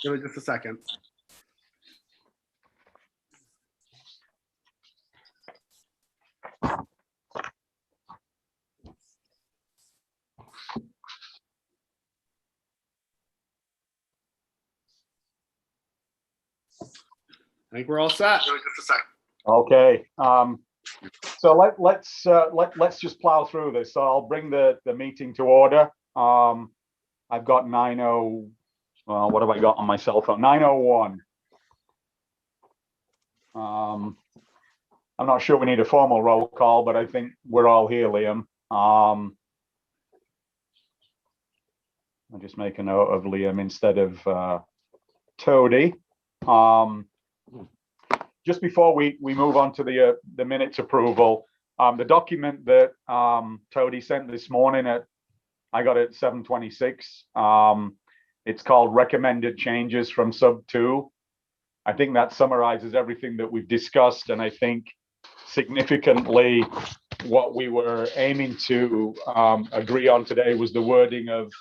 Give it just a second. I think we're all set. Give it just a second. Okay, so let's just plow through this. So I'll bring the meeting to order. I've got 90. Well, what have I got on my cell phone? 9:01. I'm not sure we need a formal roll call, but I think we're all here, Liam. I'll just make a note of Liam instead of Toady. Just before we move on to the minutes approval, the document that Toady sent this morning I got it at 7:26. It's called Recommended Changes from Sub 2. I think that summarizes everything that we've discussed, and I think significantly what we were aiming to agree on today was the wording of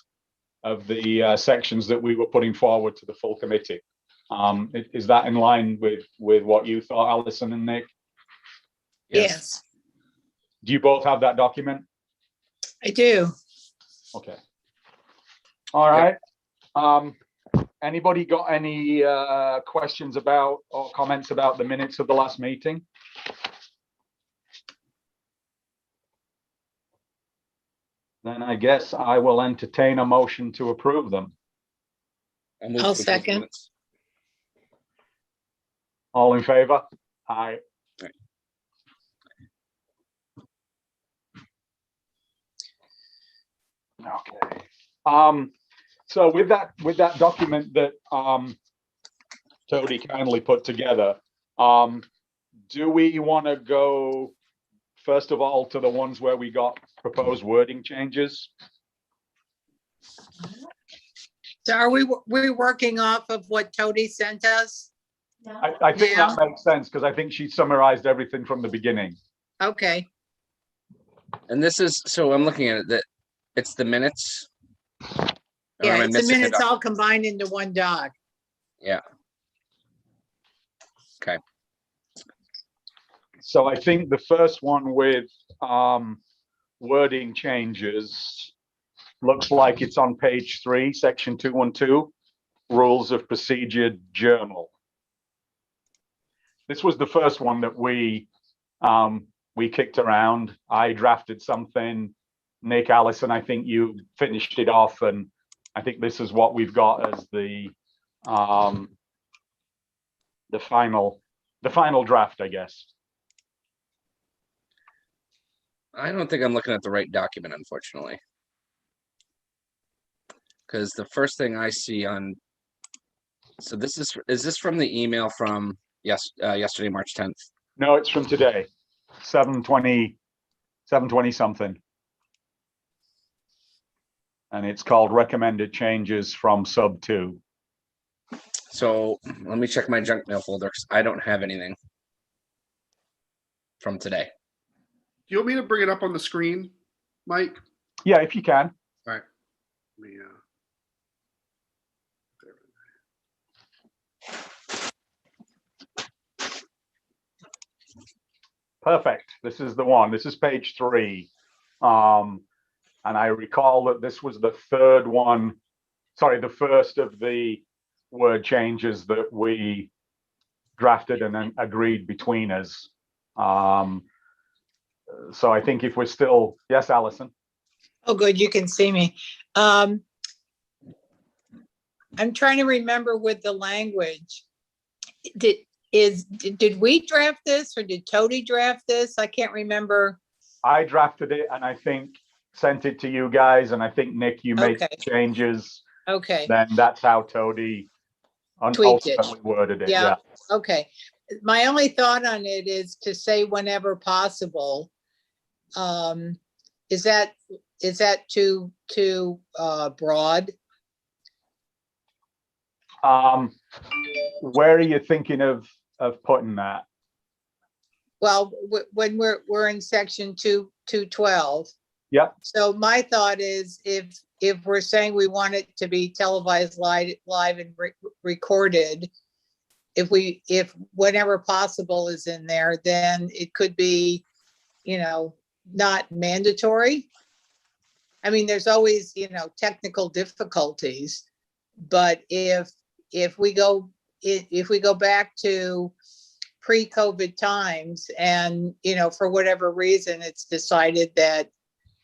the sections that we were putting forward to the full committee. Is that in line with what you thought, Alison and Nick? Yes, Do you both have that document? I do. Okay. All right. Anybody got any questions about or comments about the minutes of the last meeting? Then I guess I will entertain a motion to approve them. I'll second. All in favor? Aye. Okay. So with that document that Toady kindly put together, do we want to go first of all to the ones where we got proposed wording changes? So are we working off of what Toady sent us? I think that makes sense because I think she summarized everything from the beginning. Okay, And this is, so I'm looking at it, that it's the minutes. Or yeah, am I it's the missing a minutes doc- all combined into one doc. Yeah. Okay. So I think the first one with wording changes looks like it's on page 3, section 212, Rules of Procedure Journal. This was the first one that we kicked around. I drafted something. Nick, Allison, I think you finished it off, and I think this is what we've got as the final draft, I guess. I don't think I'm looking at the right document, unfortunately. Because the first thing I see on, so this is this from the email from yesterday, March 10th? No, it's from today, 7:20 something. And it's called Recommended Changes from Sub 2. So let me check my junk mail folder because I don't have anything from today. Do you want me to bring it up on the screen, Mike? Yeah, if you can. All right. Let me, Perfect. This is the one. This is page 3. And I recall that this was the third one, sorry, the first of the word changes that we drafted and then agreed between us. So I think if we're still, yes, Allison. Oh, good, you can see me. I'm trying to remember with the language. Did we draft this or did Toady draft this? I can't remember. I drafted it and I think sent it to you guys, and I think Nick, you made Okay. changes. Okay, Then that's how Toady Tweaked it. ultimately worded it. Yeah. Yeah. okay. My only thought on it is to say whenever possible. Is that too broad? Where are you thinking of putting that? Well, when we're in section 212. Yep. So my thought is if if we're saying we want it to be televised live and recorded, if whenever possible is in there, then it could be, not mandatory. I mean, there's always, technical difficulties, but if we go back to pre-COVID times and, for whatever reason, it's decided that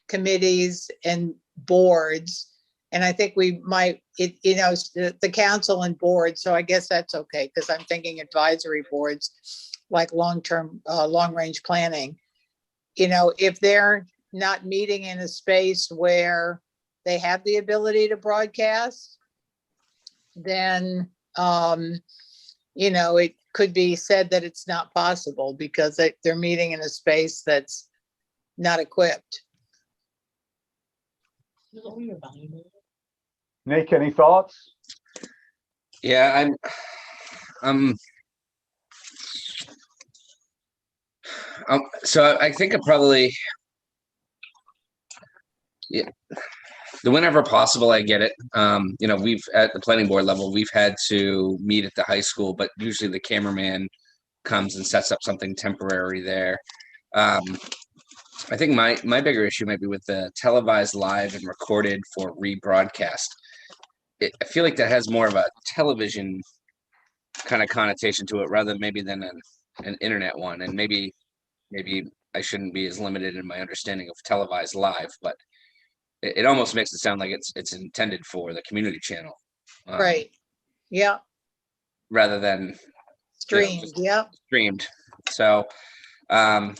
committees and boards, and I think we might, the council and boards, so I guess that's okay, because I'm thinking advisory boards, like long-range planning, if they're not meeting in a space where they have the ability to broadcast, then, it could be said that it's not possible because they're meeting in a space that's not equipped. Nick, any thoughts? Yeah, so I think it probably, yeah, whenever possible, I get it. We've at the planning board level, we've had to meet at the high school, but usually the cameraman comes and sets up something temporary there. I think my bigger issue might be with the televised live and recorded for rebroadcast. I feel like that has more of a television kind of connotation to it rather than an internet one. And maybe I shouldn't be as limited in my understanding of televised live, but it almost makes it sound like it's intended for the community channel. Right. Yeah. Rather than Streamed. just Yeah. streamed. So, because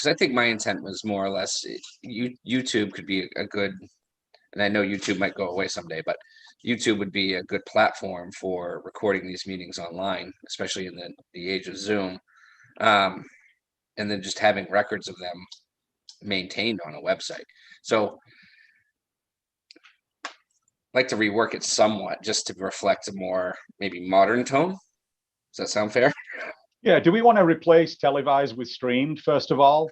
I think my intent was more or less YouTube could be a good, and I know YouTube might go away someday, but YouTube would be a good platform for recording these meetings online, especially in the age of Zoom. And then just having records of them maintained on a website. So I'd like to rework it somewhat just to reflect a more maybe modern tone. Does that sound fair? Yeah, do we want to replace televised with streamed, first of all?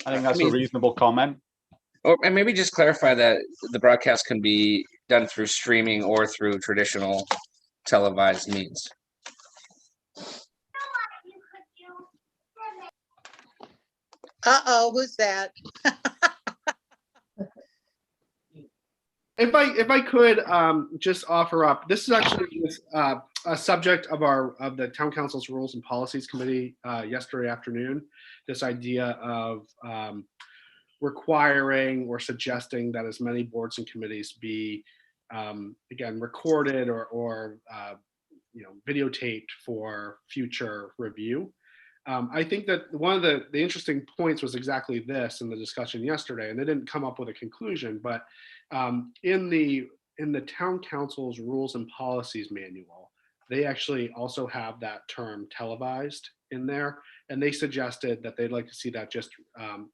I think that's a reasonable comment. And maybe just clarify that the broadcast can be done through streaming or through traditional televised means. Uh-oh, who's that? If I could just offer up, this is actually a subject of the town council's rules and policies committee yesterday afternoon. This idea of requiring or suggesting that as many boards and committees be again recorded or videotaped for future review. I think that one of the interesting points was exactly this in the discussion yesterday, and they didn't come up with a conclusion, but in the town council's rules and policies manual, they actually also have that term televised in there, and they suggested that they'd like to see that just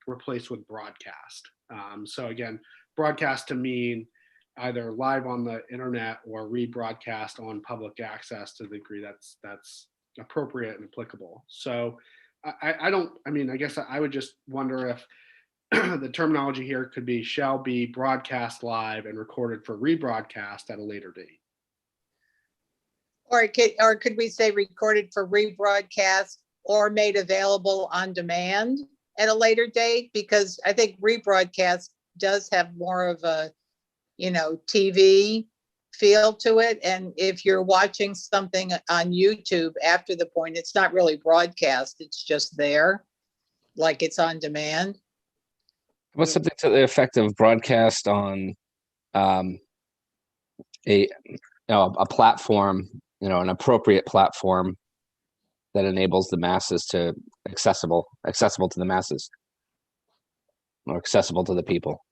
replaced with broadcast. So again, broadcast to mean either live on the internet or rebroadcast on public access to the degree that's appropriate and applicable. So I guess I would just wonder if the terminology here could be shall be broadcast live and recorded for rebroadcast at a later date. Or could we say recorded for rebroadcast or made available on demand at a later date? Because I think rebroadcast does have more of a, TV feel to it. And if you're watching something on YouTube after the point, it's not really broadcast, it's just there, like it's on demand. What's something to the effect of broadcast on a platform, an appropriate platform that enables the masses to accessible to the masses or accessible to the people?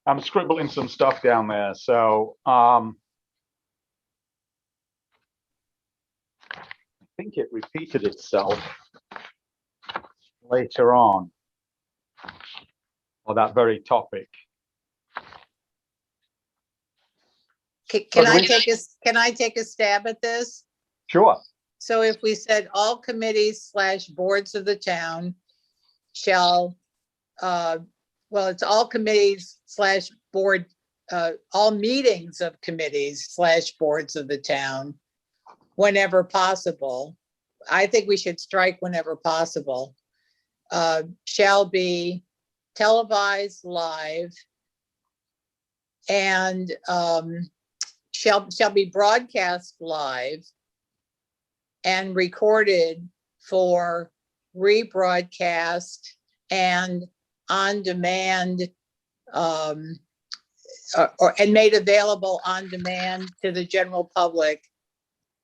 I'm scribbling some stuff down there. So I think it repeated itself later on, or that very topic. Can I take a stab at this? Sure. So if we said all committees / boards of the town shall, well, it's all committees slash board, all meetings of committees slash boards of the town, whenever possible. I think we should strike whenever possible. Shall be televised live and shall be broadcast live and recorded for rebroadcast and on demand, and made available on demand to the general public,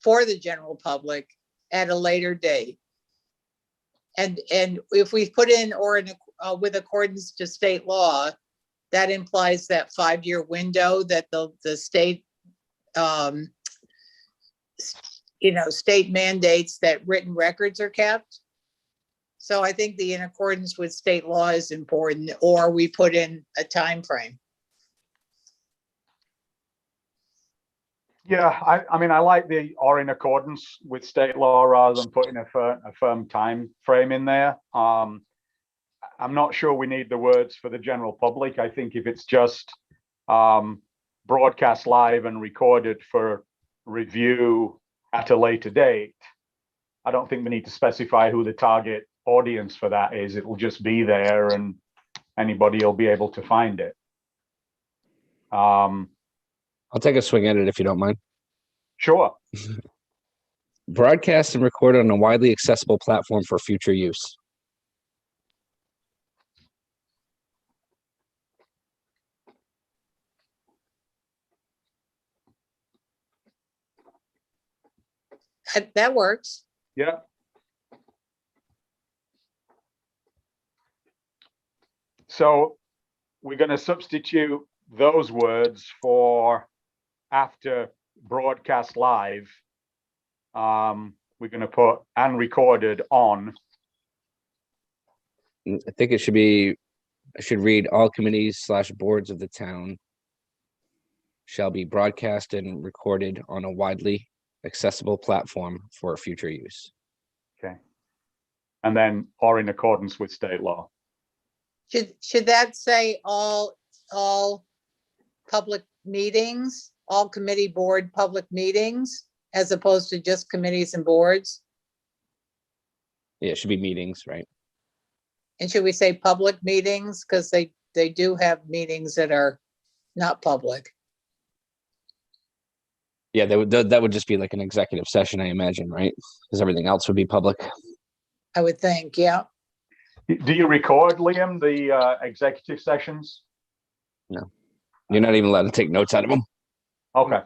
for the general public at a later date. And if we put in or in with accordance to state law, that implies that 5-year window that the state, state mandates that written records are kept. So I think the in accordance with state law is important, or we put in a time frame. Yeah, I mean, I like the or in accordance with state law rather than putting a firm time frame in there. I'm not sure we need the words for the general public. I think if it's just broadcast live and recorded for review at a later date, I don't think we need to specify who the target audience for that is. It will just be there and anybody will be able to find it. I'll take a swing at it if you don't mind. Sure. Broadcast and record on a widely accessible platform for future use. That works. Yeah. So we're going to substitute those words for after broadcast live. We're going to put and recorded on. I think it should be, I should read all committees slash boards of the town shall be broadcast and recorded on a widely accessible platform for future use. Okay. And then or in accordance with state law. Should that say all public meetings, all committee board public meetings, as opposed to just committees and boards? Yeah, it should be meetings, right? And should we say public meetings? Because they do have meetings that are not public. Yeah, that would just be like an executive session, I imagine, right? Because everything else would be public. I would think, yeah. Do you record, Liam, the executive sessions? No, you're not even allowed to take notes out of them. Okay.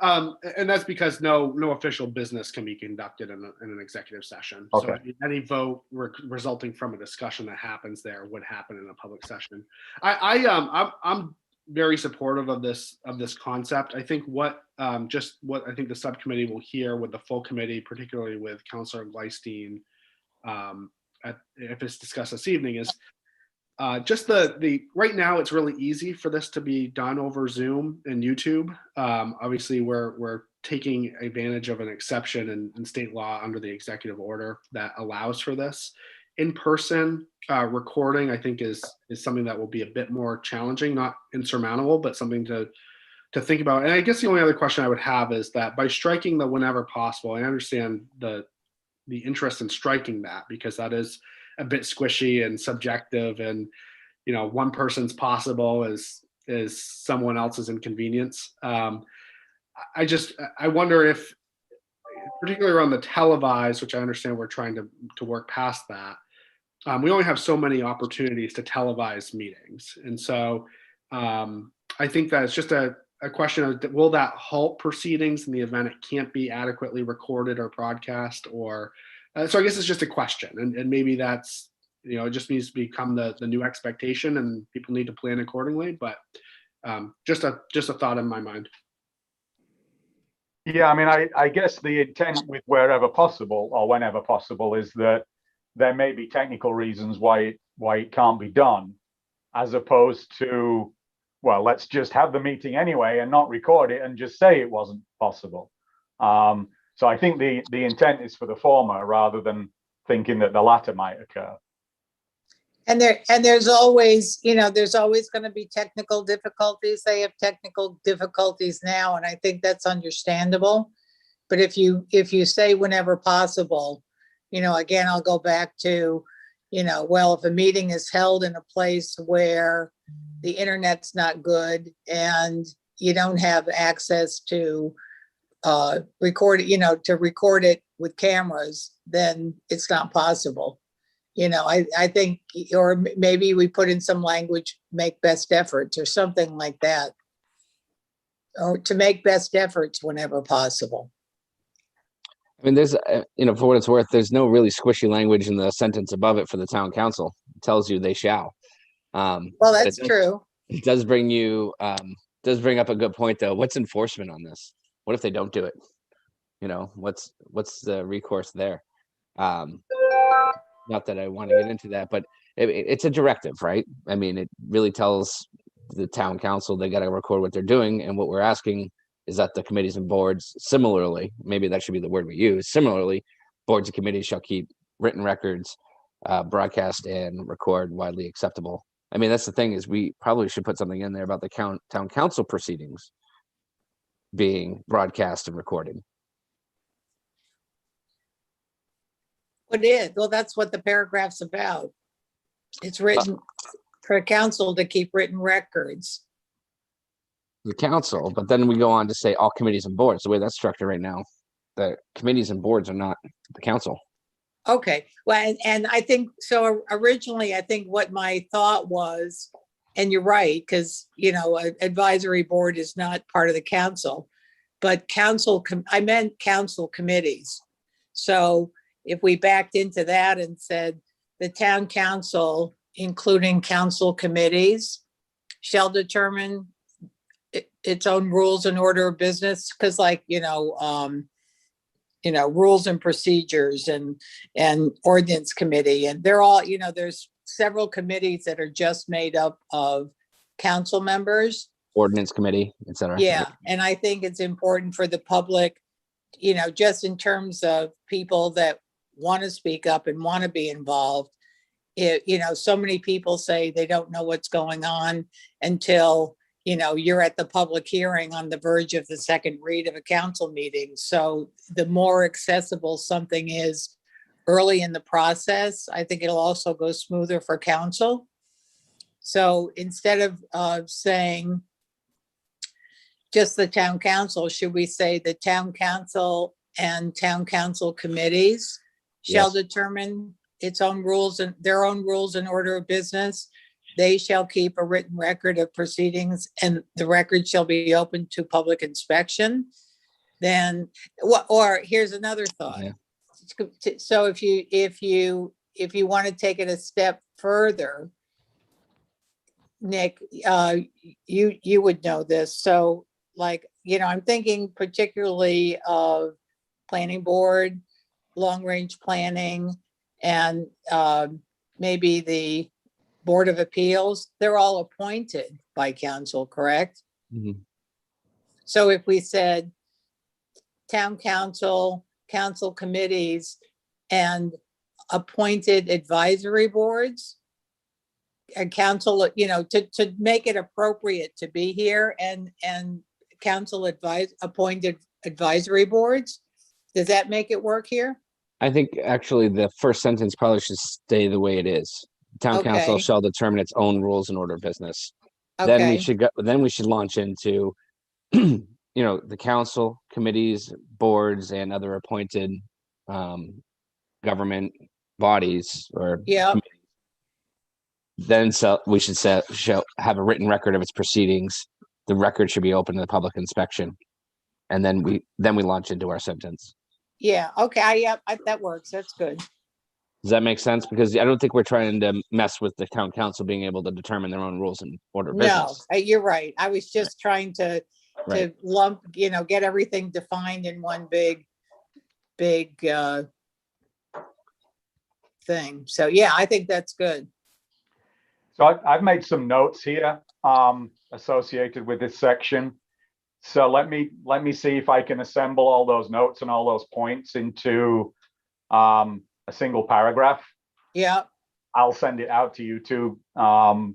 And that's because no official business can be conducted in an executive session. Okay. So any vote resulting from a discussion that happens there would happen in a public session. I'm very supportive of this concept. I think what I think the subcommittee will hear with the full committee, particularly with Councillor Gleistein, if it's discussed this evening, is just the right now it's really easy for this to be done over Zoom and YouTube. Obviously, we're taking advantage of an exception in state law under the executive order that allows for this. In-person recording, I think, is something that will be a bit more challenging, not insurmountable, but something to think about. And I guess the only other question I would have is that by striking the whenever possible, I understand the interest in striking that, because that is a bit squishy and subjective, and one person's possible is someone else's inconvenience. I wonder if, particularly around the televised, which I understand we're trying to work past that, we only have so many opportunities to televise meetings, and so I think that it's just a question of, will that halt proceedings in the event it can't be adequately recorded or broadcast? Or so I guess it's just a question, and maybe that's, it just needs to become the new expectation, and people need to plan accordingly. But just a thought in my mind. Yeah, I mean, I guess the intent with wherever possible or whenever possible is that there may be technical reasons why it can't be done, as opposed to, well, let's just have the meeting anyway and not record it and just say it wasn't possible. So I think the intent is for the former rather than thinking that the latter might occur. And there's always, there's always going to be technical difficulties. They have technical difficulties now, and I think that's understandable. But if you say whenever possible, again, I'll go back to, well, if a meeting is held in a place where the internet's not good and you don't have access to record it, to record it with cameras, then it's not possible. I think, or maybe we put in some language, make best efforts or something like that. Or to make best efforts whenever possible. I mean, there's, for what it's worth, there's no really squishy language in the sentence above it for the town council. It tells you they shall. Well, but that's true. It does bring you, does bring up a good point though. What's enforcement on this? What if they don't do it? What's the recourse there? Not that I want to get into that, but it's a directive, right? I mean, it really tells the town council they got to record what they're doing. And what we're asking is that the committees and boards, similarly, maybe that should be the word we use, similarly, boards and committees shall keep written records, broadcast and record widely acceptable. I mean, that's the thing, is we probably should put something in there about the town council proceedings being broadcast and recorded. It is. Well, that's what the paragraph's about. It's written for council to keep written records. The council, but then we go on to say all committees and boards. The way that's structured right now, the committees and boards are not the council. Okay, well, and I think, so originally, I think what my thought was, and you're right, because, advisory board is not part of the council, but I meant council committees. So if we backed into that and said the town council, including council committees, shall determine its own rules and order of business, because rules and procedures and ordinance committee, and they're all, there's several committees that are just made up of council members. Ordinance committee, etc. Yeah, and I think it's important for the public, just in terms of people that want to speak up and want to be involved. So many people say they don't know what's going on until, you're at the public hearing on the verge of the second read of a council meeting. So the more accessible something is early in the process, I think it'll also go smoother for council. So instead of saying just the town council, should we say the town council and town council committees shall determine its own rules and their own rules and order of business? They shall keep a written record of proceedings, and the record shall be open to public inspection. Then, or here's another thought. Yeah. So if you want to take it a step further, Nick, you would know this. So I'm thinking particularly of planning board, long range planning, and maybe the Board of Appeals. They're all appointed by council, correct? Mm-hmm. So if we said town council, council committees, and appointed advisory boards, and council, to make it appropriate to be here, and council appointed advisory boards, does that make it work here? I think actually the first sentence probably should stay the way it is. Town council shall determine its own rules and order of business. Okay. Then we should launch into, the council, committees, boards, and other appointed government bodies or committees. Then we should shall have a written record of its proceedings. The record should be open to the public inspection, and then we launch into our sentence. Yeah. Okay. That works. That's good. Does that make sense? Because I don't think we're trying to mess with the town council being able to determine their own rules and order of business. No, you're right. I was just trying to lump, get everything defined in one big thing. So yeah, I think that's good. So I've made some notes here associated with this section. So let me see if I can assemble all those notes and all those points into a single paragraph. Yeah. I'll send it out to you too, for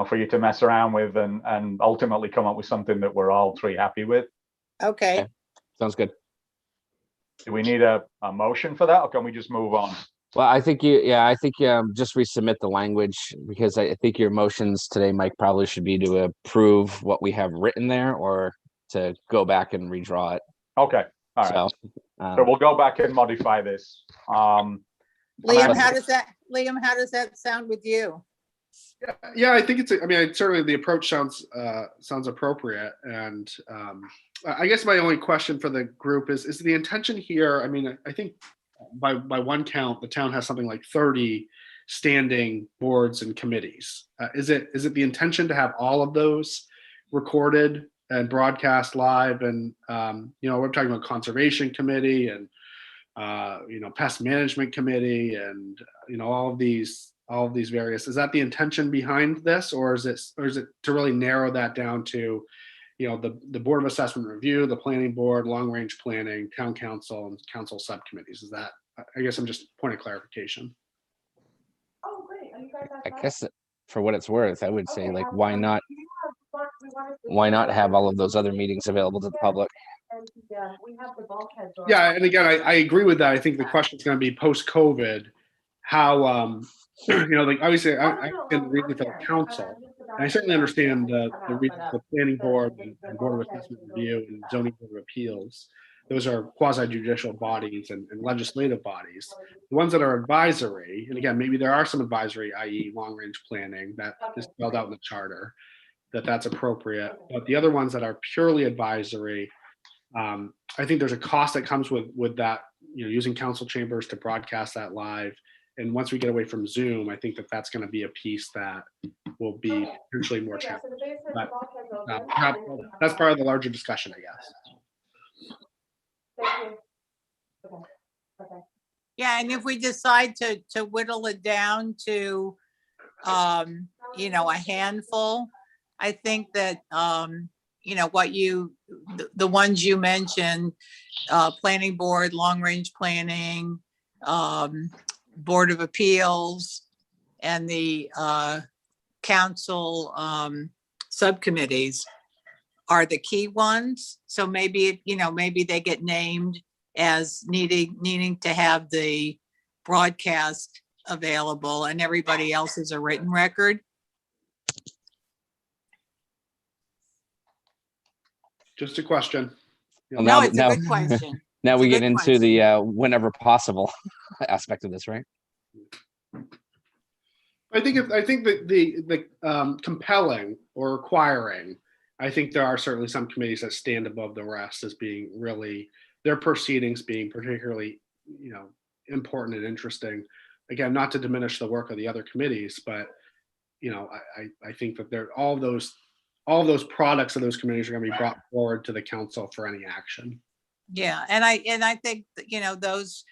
for you to mess around with and ultimately come up with something that we're all three happy with. Okay, Sounds good. Do we need a motion for that, or can we just move on? Well, I think just resubmit the language, because I think your motions today, Mike, probably should be to approve what we have written there or to go back and redraw it. Okay, all right. So, So we'll go back and modify this. Liam, how does that sound with you? Yeah, I think I mean, certainly the approach sounds appropriate. And I guess my only question for the group is the intention here, I mean, I think by one count, the town has something like 30 standing boards and committees. Is it the intention to have all of those recorded and broadcast live? And, we're talking about Conservation Committee and, Pest Management Committee and, all of these various, is that the intention behind this? Or is it to really narrow that down to, the Board of Assessment Review, the Planning Board, Long Range Planning, Town Council, and Council Subcommittees? Is that, I guess I'm just point of clarification. Oh, great. Are you guys I outside? guess for what it's worth, I would say, Okay, like, why not we wanted to- have all of those other meetings available to the public? And we have the bulkhead door. Yeah, and again, I agree with that. I think the question is going to be post-COVID, how, like obviously I understand the reason for the council, and I certainly understand the reason for the Planning Board and Board of Assessment Review and Zoning Board of Appeals. Those are quasi-judicial bodies and legislative bodies. The ones that are advisory, and again, maybe there are some advisory, i.e. long-range planning, that is spelled out in the charter, that's appropriate. But the other ones that are purely advisory, I think there's a cost that comes with that, using council chambers to broadcast that live. And once we get away from Zoom, I think that's going to be a piece that will be potentially more challenging. But that's part of the larger discussion, I guess. Thank you. Okay. Yeah, and if we decide to whittle it down to, a handful, I think that, the ones you mentioned, Planning Board, Long Range Planning, Board of Appeals, and the council subcommittees are the key ones. So maybe, maybe they get named as needing to have the broadcast available, and everybody else is a written record. Just a question. Well, No, now- it's a now- good question. Now It's we a get good into question. the whenever possible aspect of this, right? I think that the compelling or requiring, I think there are certainly some committees that stand above the rest as being really, their proceedings being particularly, important and interesting. Again, not to diminish the work of the other committees, but I think that all of those products of those committees are going to be brought forward to the council for any action. Yeah, and I think that, those,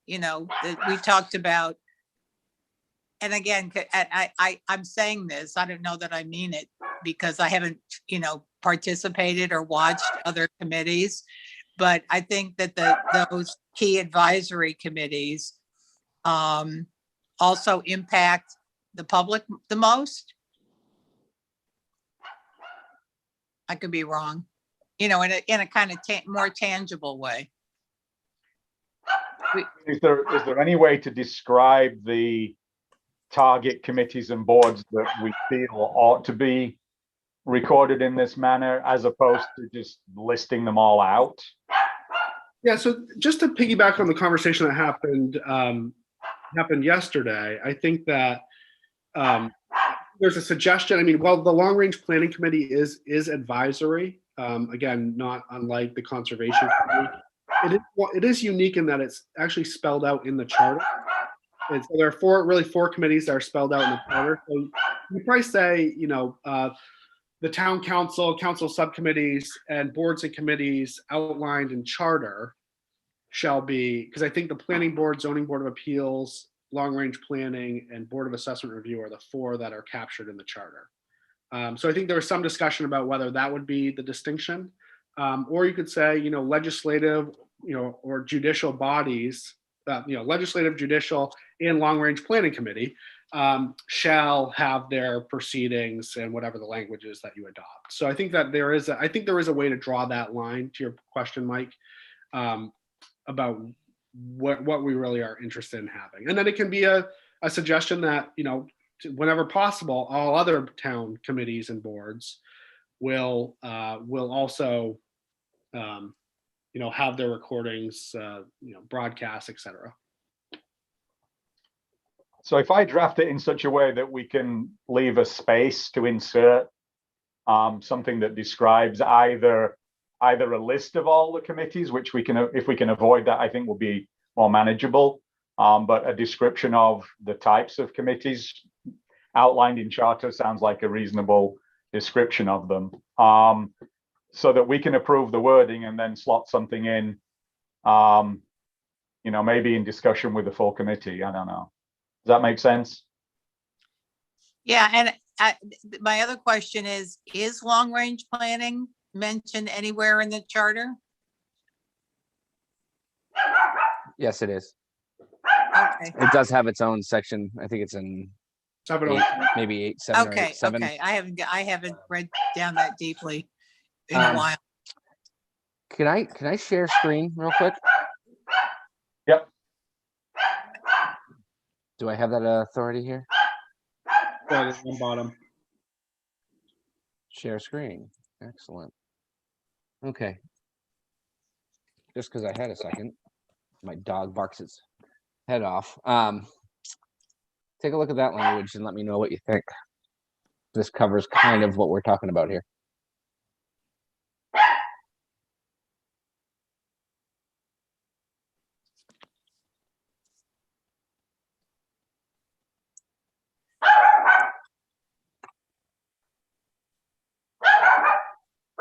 that we talked about. And again, I'm saying this, I don't know that I mean it because I haven't, participated or watched other committees. But I think that those key advisory committees also impact the public the most. I could be wrong, in a kind of more tangible way. Is there any way to describe the target committees and boards that we feel ought to be recorded in this manner, as opposed to just listing them all out? Yeah, so just to piggyback on the conversation that happened yesterday, I think that there's a suggestion. I mean, while the Long Range Planning Committee is advisory, again, not unlike the Conservation Committee, it is unique in that it's actually spelled out in the charter. And so there are four committees that are spelled out in the charter. So you probably say, the town council, council subcommittees, and boards and committees outlined in charter shall be, because I think the Planning Board, Zoning Board of Appeals, Long Range Planning, and Board of Assessment Review are the four that are captured in the charter. So I think there was some discussion about whether that would be the distinction, or you could say, legislative, or judicial bodies legislative, judicial, and long-range planning committee shall have their proceedings and whatever the language is that you adopt. So I think that there is a way to draw that line to your question, Mike, about what we really are interested in having. And then it can be a suggestion that, whenever possible, all other town committees and boards will also have their recordings, broadcast, etc. So if I draft it in such a way that we can leave a space to insert something that describes either a list of all the committees, which if we can avoid that, I think will be more manageable, but a description of the types of committees outlined in charter sounds like a reasonable description of them, so that we can approve the wording and then slot something in, maybe in discussion with the full committee. I don't know. Does that make sense? Yeah, and my other question is long-range planning mentioned anywhere in the charter? Yes, it is. Okay. It does have its own section. I think it's in 708. maybe 8, 7 or Okay, 8, 7. okay. I haven't read down that deeply in a while. Can I share screen real quick? Yep. Do I have that authority here? On the bottom. Share screen. Excellent. Okay. Just because I had a second, my dog barks its head off. Take a look at that language and let me know what you think. This covers kind of what we're talking about here.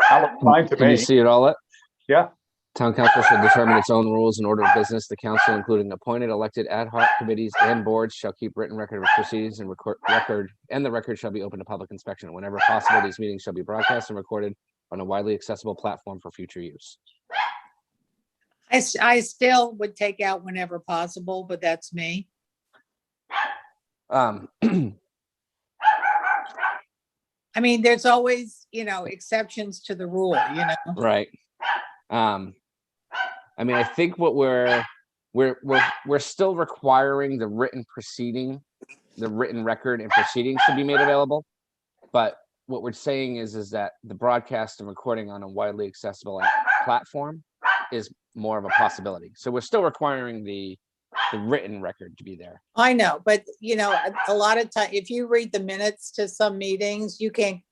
That looks fine to Can me. you see it all? Yeah. Town council shall determine its own rules and order of business. The council, including appointed, elected, ad hoc committees and boards, shall keep written record of proceedings and the record shall be open to public inspection. Whenever possible, these meetings shall be broadcast and recorded on a widely accessible platform for future use. I still would take out whenever possible, but that's me. Um, I mean, there's always, exceptions to the rule, right. I mean, I think what we're still requiring the written record and proceedings to be made available. But what we're saying is that the broadcast and recording on a widely accessible platform is more of a possibility. So we're still requiring the written record to be there. I know, but a lot of time, if you read the minutes to some meetings, you don't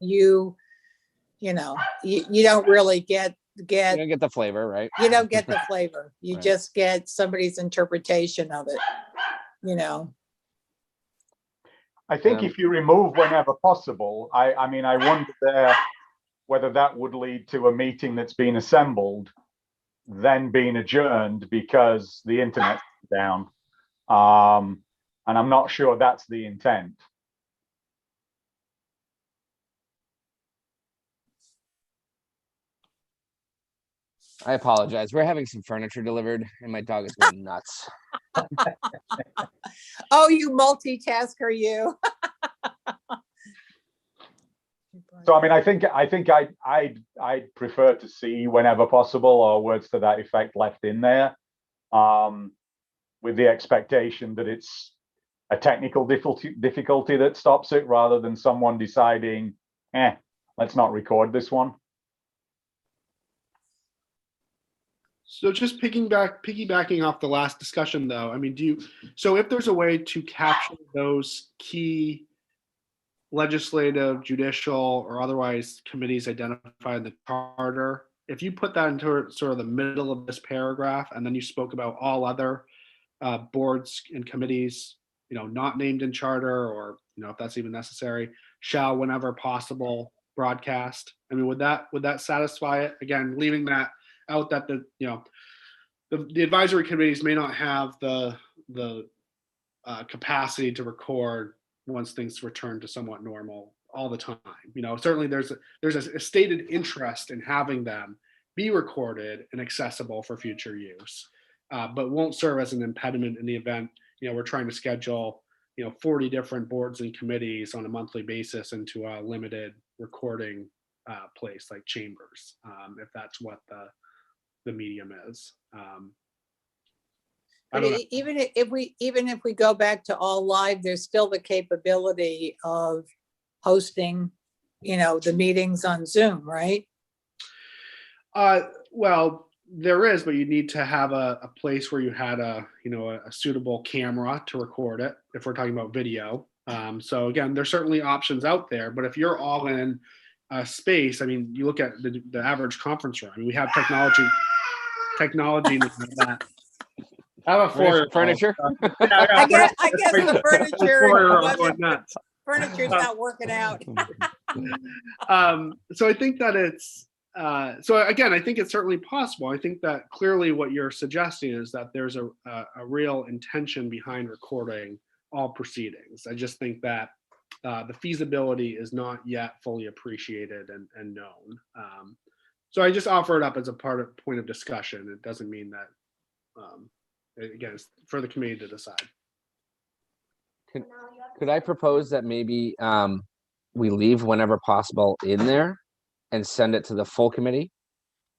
really get You don't get the flavor, right? you don't get the flavor. You Right. just get somebody's interpretation of it, I think if you remove whenever possible, I wonder there whether that would lead to a meeting that's been assembled, then being adjourned because the internet's down. And I'm not sure that's the intent. I apologize. We're having some furniture delivered and my dog is going nuts. Oh, you multitasker, you. So I think I'd prefer to see whenever possible, or words to that effect left in there, with the expectation that it's a technical difficulty that stops it, rather than someone deciding, let's not record this one. So just piggybacking off the last discussion, though, I mean, so if there's a way to capture those key legislative, judicial, or otherwise committees identified in the charter, if you put that into sort of the middle of this paragraph, and then you spoke about all other boards and committees, not named in charter, or if that's even necessary, shall whenever possible broadcast. I mean, would that satisfy it? Again, leaving that out, that the advisory committees may not have the capacity to record once things return to somewhat normal all the time. Certainly there's a stated interest in having them be recorded and accessible for future use. but won't serve as an impediment in the event, we're trying to schedule, 40 different boards and committees on a monthly basis into a limited recording place like chambers, if that's what the medium is. I But don't know. even if we go back to all live, there's still the capability of hosting, the meetings on Zoom, right? Well, there is, but you need to have a place where you had a suitable camera to record it if we're talking about video. So again, there's certainly options out there, but if you're all in a space, I mean, you look at the average conference room. I mean, we have technology that. I have a Furniture? I guess the furniture's nuts. not working out. So I think that it's so again, I think it's certainly possible. I think that clearly what you're suggesting is that there's a real intention behind recording all proceedings. I just think that the feasibility is not yet fully appreciated and known. So I just offer it up as a point of discussion. It doesn't mean that, again, it's for the committee to decide. Could I propose that maybe we leave whenever possible in there and send it to the full committee?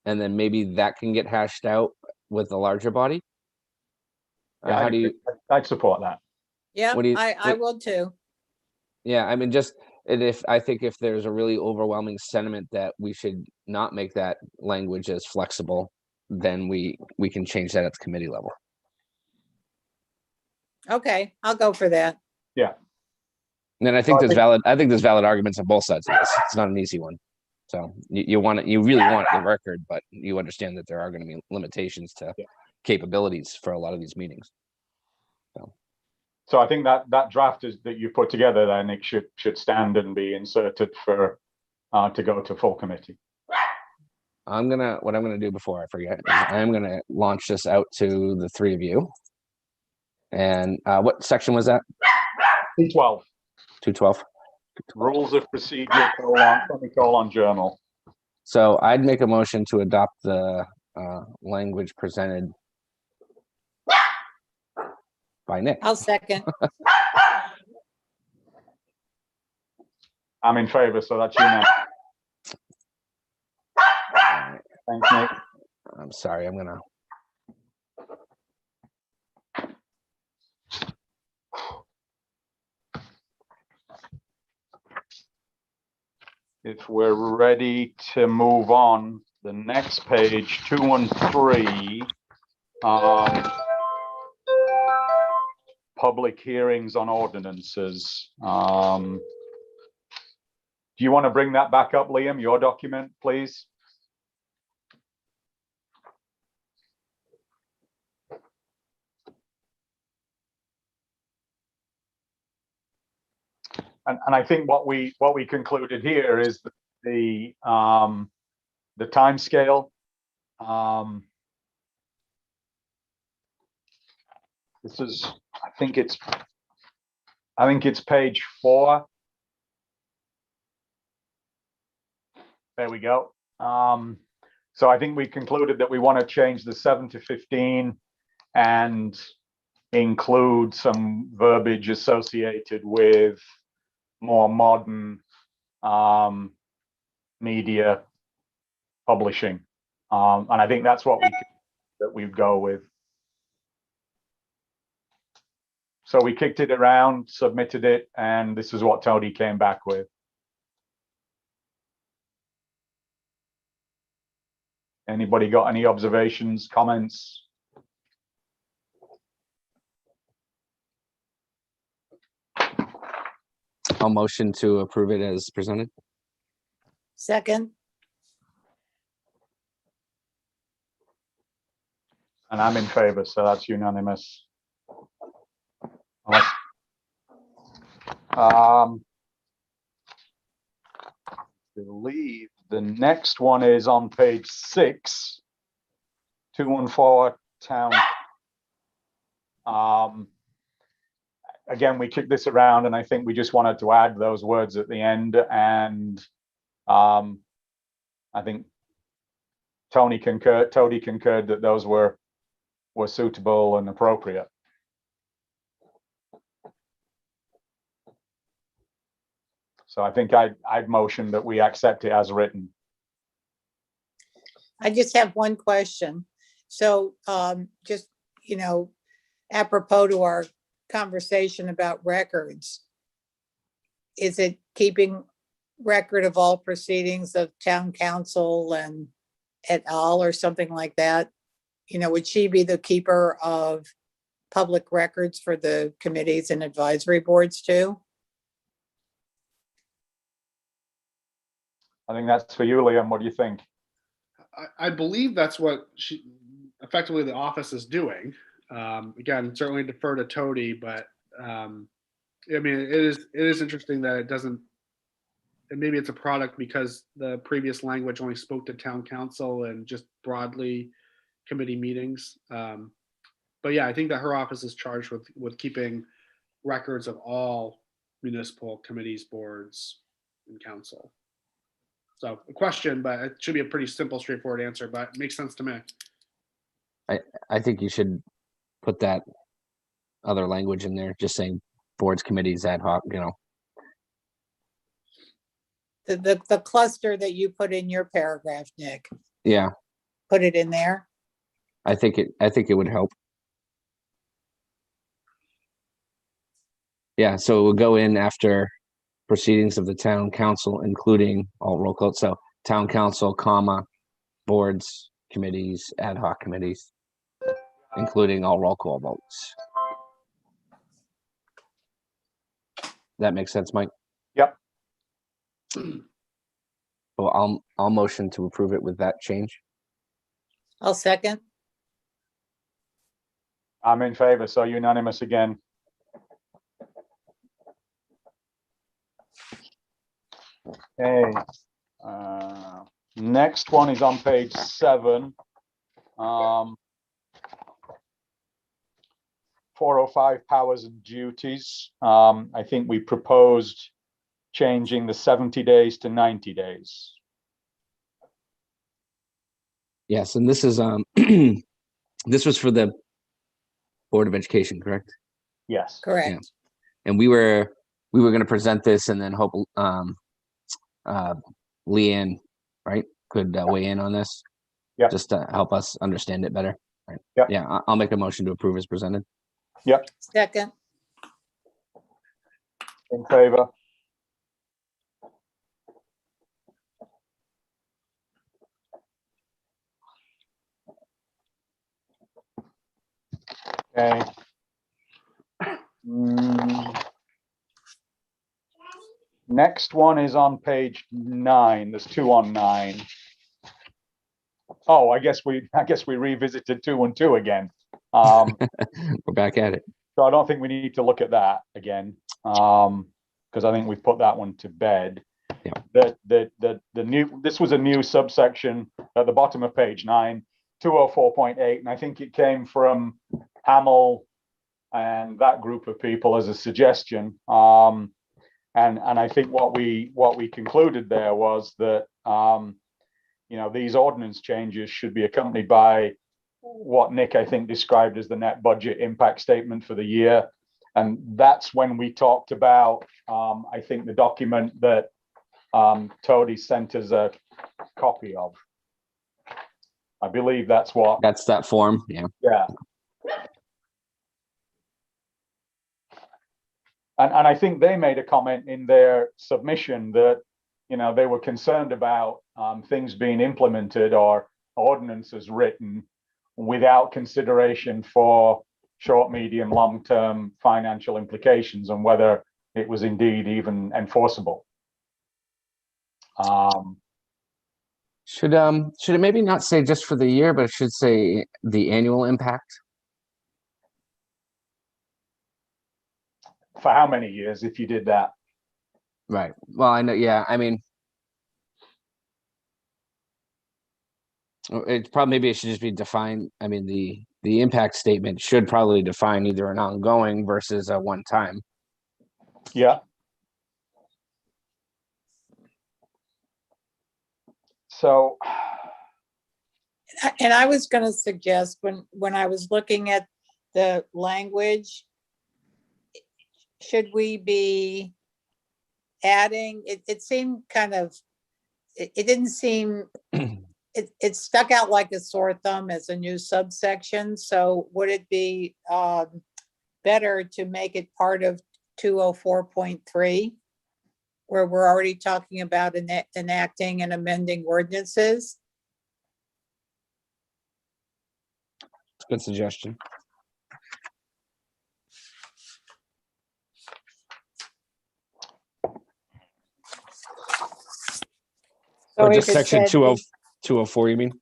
And then maybe that can get hashed out with the larger body? Yeah, How do you? I'd support that. Yeah, What do you- I will too. Yeah, I mean, I think if there's a really overwhelming sentiment that we should not make that language as flexible, then we can change that at the committee level. Okay, I'll go for that. And then I think there's valid arguments on both sides of this. It's not an easy one. So you really want it in the record, but you understand that there are going to be limitations to capabilities for a lot of these meetings. So I think that draft that you put together there, Nick, should stand and be inserted for to go to full committee. What I'm gonna do before I forget is I'm gonna launch this out to the three of you. And what section was that? 212. 212. Rules of procedure, semicolon journal. So I'd make a motion to adopt the language presented by Nick. I'll second. I'm in favor, so that's unanimous. Thanks, Nick. I'm sorry, I'm gonna. If we're ready to move on, the next page, 2 and 3, public hearings on ordinances. Do you want to bring that back up, Liam, your document, please? And I think what we concluded here is that the time scale. This is, I think it's page 4. There we go. So I think we concluded that we want to change the 7 to 15 and include some verbiage associated with more modern media publishing, and I think that's what we'd go with. So we kicked it around, submitted it, and this is what Tony came back with. Anybody got any observations, comments? I'll motion to approve it as presented. Second. And I'm in favor, so that's unanimous. Believe the next one is on page 6, 214 town. Again, we kicked this around, and I think we just wanted to add those words at the end. And I think Tony concurred that those were were suitable and appropriate. So I think I'd motion that we accept it as written. I just have one question. So, just, apropos to our conversation about records. Is it keeping record of all proceedings of town council and et al. Or something like that? Would she be the keeper of public records for the committees and advisory boards too? I think that's for you, Liam. What do you think? I believe that's what effectively the office is doing. Again, certainly defer to Tody, but I mean, it is interesting that it doesn't, and maybe it's a product because the previous language only spoke to town council and just broadly committee meetings. But yeah, I think that her office is charged with keeping records of all municipal committees, boards, and council. So a question, but it should be a pretty simple, straightforward answer, but it makes sense to me. I think you should put that other language in there, just saying boards, committees, ad hoc, The cluster that you put in your paragraph, Nick, Yeah, put it in there. I think it would help. Yeah, so it would go in after proceedings of the town council, including all roll call. So town council, comma, boards, committees, ad hoc committees, including all roll call votes. That makes sense, Mike? Yep. Well, I'll motion to approve it with that change. I'll second. I'm in favor, so unanimous again. Okay. Next one is on page 7. 405 powers and duties. I think we proposed changing the 70 days to 90 days. Yes, and this is this was for the Board of Education, correct? Yes. Correct. And we were going to present this and then hope Leanne, right, could weigh in on this. Yep. Just to help us understand it better. Right. Yep. Yeah, I'll make a motion to approve as presented. Yep. Second. In favor. Okay. Next one is on page 9. There's 2 on 9. Oh, I guess we revisited 2 and 2 again. We're back at it. So I don't think we need to look at that again, because I think we've put that one to bed. Yeah. This was a new subsection at the bottom of page 9, 204.8, and I think it came from Hamill and that group of people as a suggestion. And I think what we concluded there was that these ordinance changes should be accompanied by what Nick, I think, described as the net budget impact statement for the year. And that's when we talked about, I think, the document that Tody sent us a copy of. I believe that's that form. Yeah. Yeah. And I think they made a comment in their submission that, they were concerned about things being implemented or ordinances written without consideration for short, medium, long-term financial implications and whether it was indeed even enforceable. Should it maybe not say just for the year, but it should say the annual impact? For how many years if you did that? Right. Well, I know. Yeah. I mean, maybe it should just be defined. I mean, the impact statement should probably define either an ongoing versus a one-time. Yeah. So And I was gonna suggest when I was looking at the language, should we be adding, it seemed kind of, it didn't seem, it stuck out like a sore thumb as a new subsection, so would it be better to make it part of 204.3, where we're already talking about enacting and amending ordinances? It's a good suggestion. So Or if just it section said 204, you mean?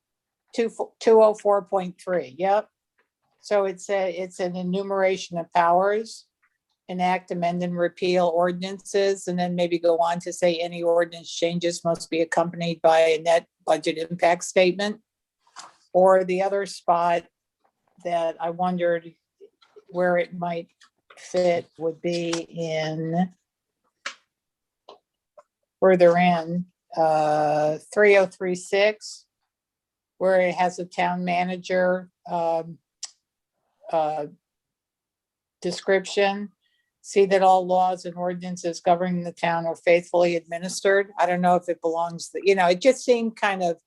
204.3, so it's an enumeration of powers, enact, amend, and repeal ordinances, and then maybe go on to say any ordinance changes must be accompanied by a net budget impact statement. Or the other spot that I wondered where it might fit would be in further in 3036, where it has a town manager description. See that all laws and ordinances governing the town are faithfully administered. I don't know if it belongs, it just seemed kind of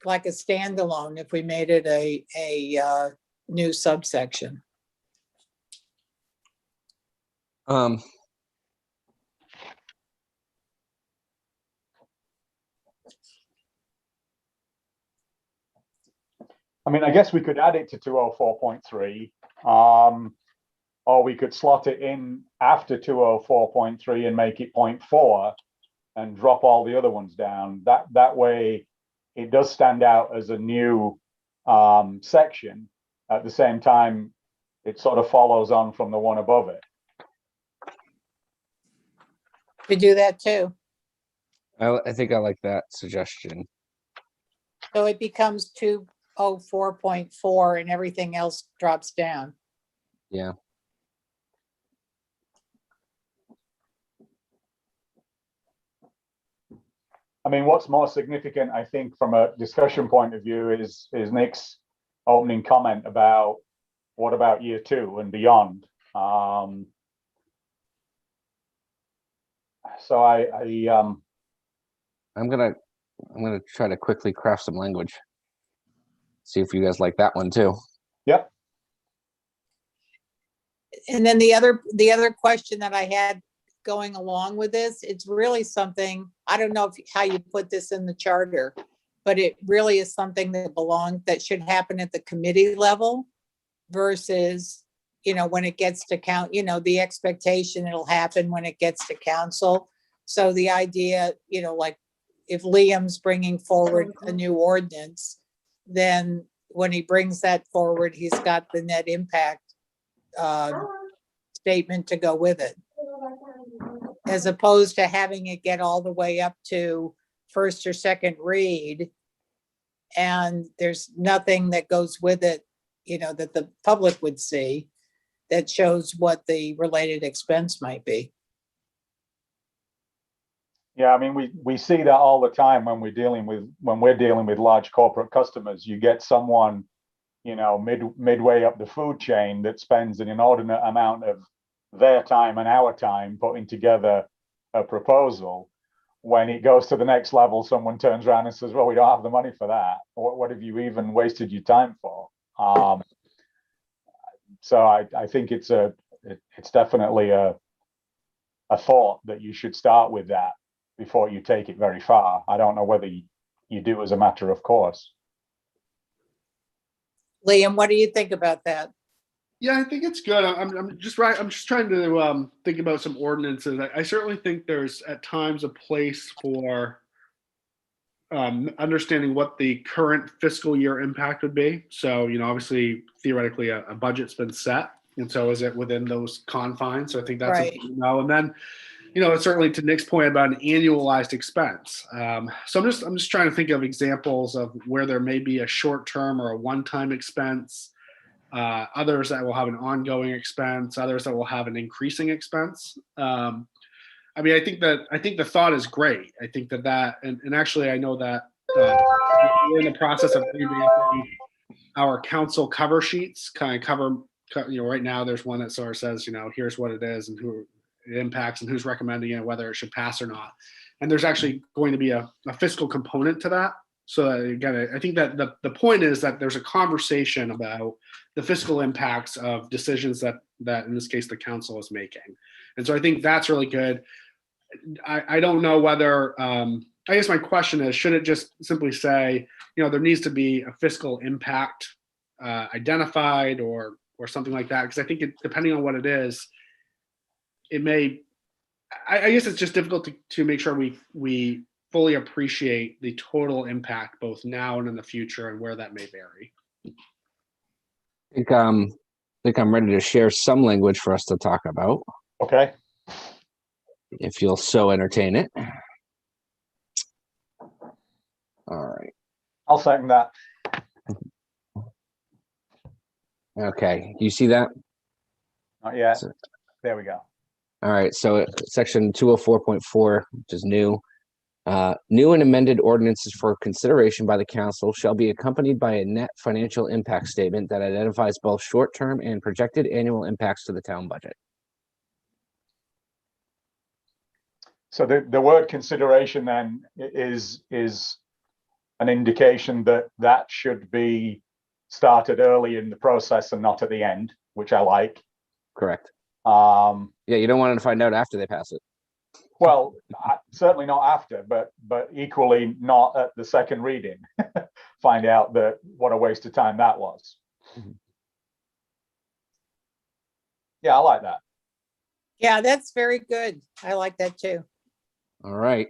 like a standalone if we made it a new subsection. I mean, I guess we could add it to 204.3, or we could slot it in after 204.3 and make it 0.4 and drop all the other ones down. That way it does stand out as a new section. At the same time, it sort of follows on from the one above it. We do that too. I think I like that suggestion. So it becomes 204.4 and everything else drops down. Yeah. I mean, what's more significant, I think, from a discussion point of view is Nick's opening comment about what about year 2 and beyond. So I'm gonna try to quickly craft some language. See if you guys like that one too. Yep. And then the other question that I had going along with this, it's really something, I don't know how you put this in the charter, but it really is something that should happen at the committee level versus, when it gets to the expectation it'll happen when it gets to council. So the idea, like if Liam's bringing forward a new ordinance, then when he brings that forward, he's got the net impact statement to go with it, as opposed to having it get all the way up to first or second read and there's nothing that goes with it, that the public would see that shows what the related expense might be. Yeah, I mean, we see that all the time when we're dealing with large corporate customers. You get someone, midway up the food chain that spends an inordinate amount of their time and our time putting together a proposal. When it goes to the next level, someone turns around and says, well, we don't have the money for that. What have you even wasted your time for? So I think it's definitely a thought that you should start with that before you take it very far. I don't know whether you do as a matter of course. Liam, what do you think about that? Yeah, I think it's good. I'm just trying to think about some ordinances. I certainly think there's at times a place for understanding what the current fiscal year impact would be. So, obviously, theoretically, a budget's been set, and so is it within those confines? So I think that's Right. important to know. And then, certainly to Nick's point about an annualized expense. So I'm just trying to think of examples of where there may be a short-term or a one-time expense. Others that will have an ongoing expense, others that will have an increasing expense. I think the thought is great. I think that and actually I know that we're in the process of revamping our council cover sheets, right now there's one that sort of says, here's what it is and who it impacts and who's recommending it, whether it should pass or not. And there's actually going to be a fiscal component to that. So again, I think that the point is that there's a conversation about the fiscal impacts of decisions that in this case, the council is making. And so I think that's really good. I don't know whether, I guess my question is, should it just simply say, there needs to be a fiscal impact identified or something like that? Because I think depending on what it is, it may, I guess it's just difficult to make sure we fully appreciate the total impact both now and in the future and where that may vary. I think I'm ready to share some language for us to talk about, Okay. if you'll so entertain it. All right. I'll second that. Okay. You see that? Not yet. So- There we go. All right. So section 204.4, which is new. New and amended ordinances for consideration by the council shall be accompanied by a net financial impact statement that identifies both short-term and projected annual impacts to the town budget. So the word consideration then is an indication that should be started early in the process and not at the end, which I like. Correct. Yeah, you don't want to find out after they pass it. Well, certainly not after, but equally not at the second reading. Find out what a waste of time that was. Mm-hmm. Yeah, I like that. Yeah, that's very good. I like that too. All right.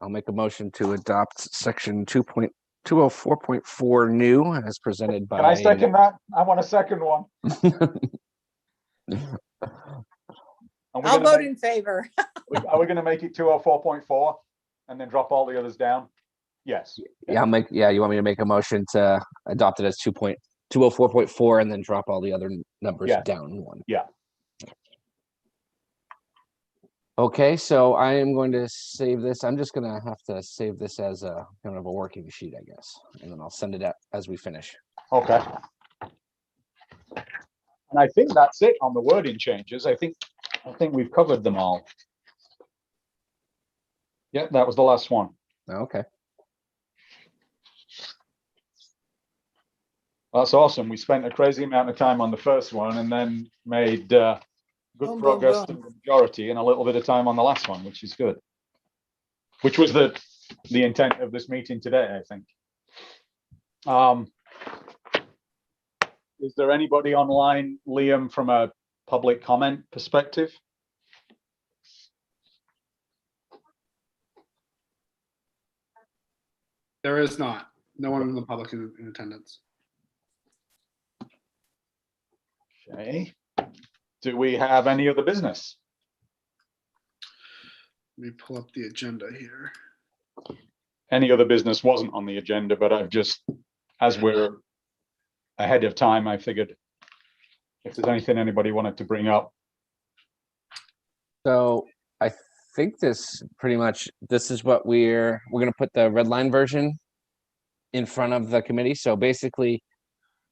I'll make a motion to adopt section 204.4 new as presented by. Can I second that? I want a second one. I'll vote in favor. Are we going to make it 204.4 and then drop all the others down? Yes. Yeah, you want me to make a motion to adopt it as 204.4 and then drop all the other numbers down one? Yeah. Okay, so I am going to save this. I'm just gonna have to save this as a kind of a working sheet, I guess, and then I'll send it out as we finish. Okay. And I think that's it on the wording changes. I think we've covered them all. Yeah, that was the last one. Okay. That's awesome. We spent a crazy amount of time on the first one and then made good Boom, progress boom, to the majority and a little bit of time on the last one, which is good. Which was the intent of this meeting today, I think. Is there anybody online, Liam, from a public comment perspective? There is not. No one in the public is in attendance. Okay. Do we have any other business? Let me pull up the agenda here. Any other business wasn't on the agenda, but I've just, as we're ahead of time, I figured if there's anything anybody wanted to bring up. So I think this is what we're gonna put the red line version in front of the committee. So basically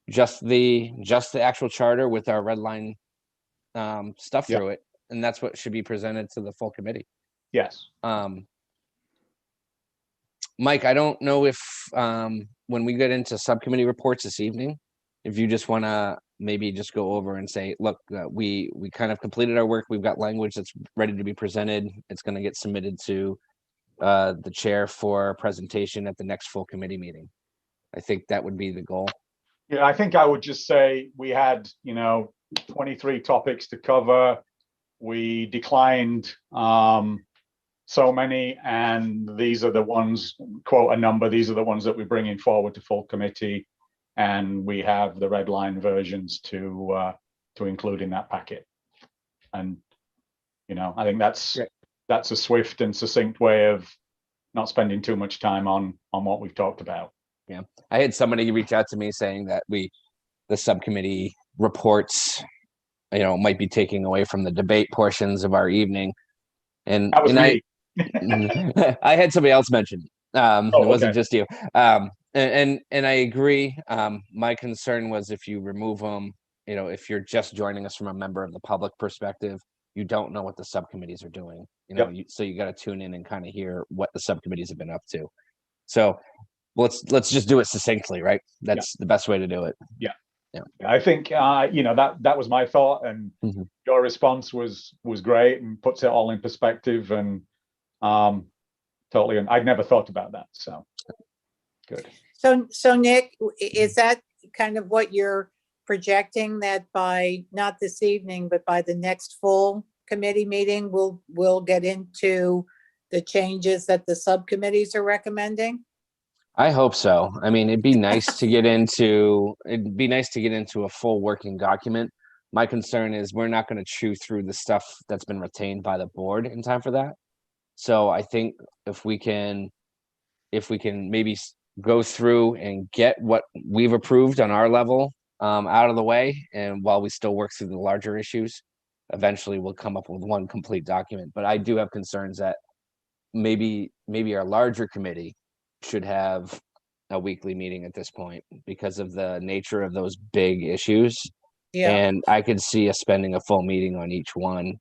just the actual charter with our red line stuff through it. And that's what should be presented to the full committee. Yes. Mike, I don't know if when we get into subcommittee reports this evening, if you just want to maybe just go over and say, look, we kind of completed our work. We've got language that's ready to be presented. It's going to get submitted to the chair for presentation at the next full committee meeting. I think that would be the goal. Yeah, I think I would just say we had, 23 topics to cover. We declined so many, and these are the ones, quote a number, these are the ones that we're bringing forward to full committee, and we have the red line versions to include in that packet. And I think that's a swift and succinct way of not spending too much time on what we've talked about. Yeah, I had somebody reach out to me saying that the subcommittee reports, might be taking away from the debate portions of our evening. And That was me. I had somebody else mention, Oh, It wasn't okay. just you. And I agree. My concern was if you remove them, if you're just joining us from a member of the public perspective, you don't know what the subcommittees are doing. Yep. So you got to tune in and kind of hear what the subcommittees have been up to. So let's just do it succinctly, right? That's the best way to do it. I think that was my thought, and Mhm. your response was great and puts it all in perspective, and totally. And I'd never thought about that, so good. So Nick, is that kind of what you're projecting, that by, not this evening, but by the next full committee meeting, we'll get into the changes that the subcommittees are recommending? I hope so. I mean, it'd be nice to get into a full working document. My concern is we're not going to chew through the stuff that's been retained by the board in time for that. So I think if we can maybe go through and get what we've approved on our level out of the way, and while we still work through the larger issues, eventually we'll come up with one complete document. But I do have concerns that maybe our larger committee should have a weekly meeting at this point because of the nature of those big issues. Yeah, And I could see us spending a full meeting on each one.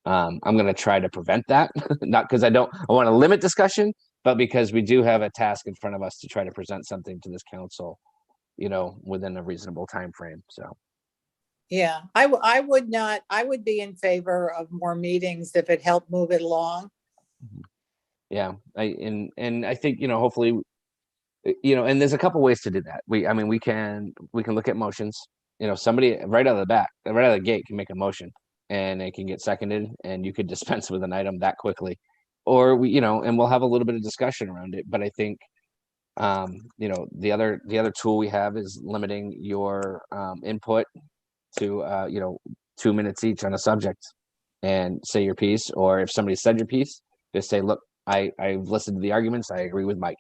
I'm going to try to prevent that, not because I want to limit discussion, but because we do have a task in front of us to try to present something to this council, within a reasonable time frame. So yeah. I would be in favor of more meetings if it helped move it along. yeah, and I think hopefully, and there's a couple ways to do that. We can look at motions. Somebody right out of the gate can make a motion and it can get seconded, and you could dispense with an item that quickly, or and we'll have a little bit of discussion around it. But I think the other tool we have is limiting your input to 2 minutes each on a subject, and say your piece. Or if somebody said your piece, just say, look, I've listened to the arguments, I agree with Mike,